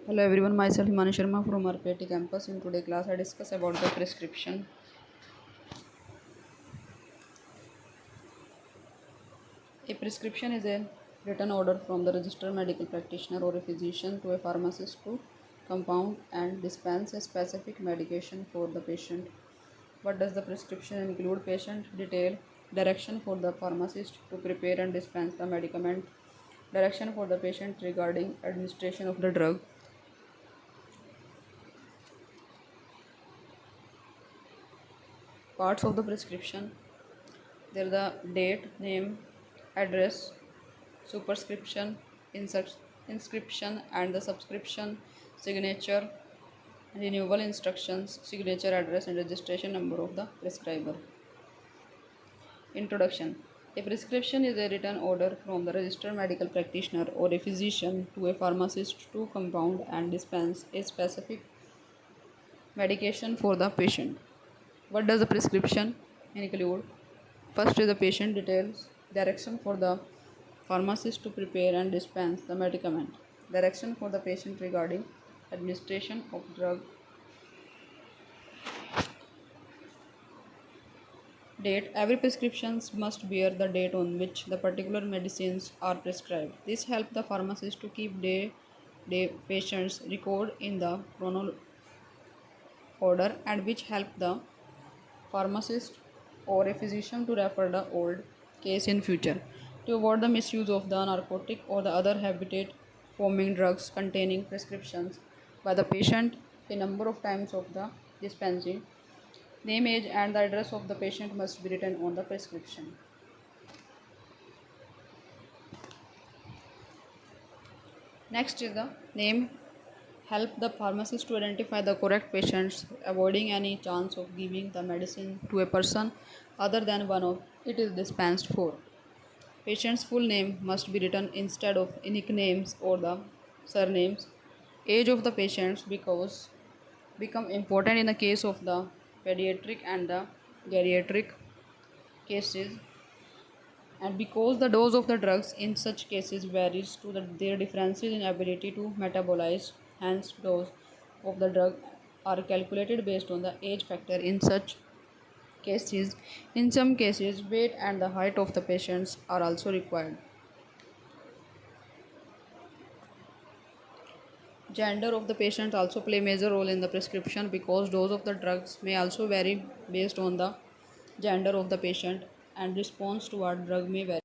Hello everyone, myself Himani Sharma from RPIIT campus. In today's class, I discuss about the prescription. A prescription is a written order from the registered medical practitioner or a physician to a pharmacist to compound and dispense a specific medication for the patient. What does the prescription include? Patient detail, direction for the pharmacist to prepare and dispense the medicament, direction for the patient regarding administration of the drug. Parts of the prescription: there are the date, name, address, superscription, inscription and the subscription, signature, renewal instructions, signature address and registration number of the prescriber. Introduction: a prescription is a written order from the registered medical practitioner or a physician to a pharmacist to compound and dispense a specific medication for the patient. What does the prescription include? First is the patient details, direction for the pharmacist to prepare and dispense the medicament, direction for the patient regarding administration of drug, date. Every prescription must bear the date on which the particular medicines are prescribed. This helps the pharmacist to keep day patients record in the chronological order and which help the pharmacist or a physician to refer the old case in future. To avoid the misuse of the narcotic or the other habit forming drugs containing prescriptions by the patient a number of times of the dispensing, name, age and the address of the patient must be written on the prescription. Next is the name. Help the pharmacist to identify the correct patients, avoiding any chance of giving the medicine to a person other than one of it is dispensed for. Patient's full name must be written instead of nicknames or the surnames. Age of the patients because become important in the case of the pediatric and the geriatric cases, and because the dose of the drugs in such cases varies to their differences in ability to metabolize, hence dose of the drug are calculated based on the age factor in such cases. In some cases, weight and the height of the patients are also required. Gender of the patient also play major role in the prescription because dose of the drugs may also vary based on the gender of the patient and response toward drug may vary.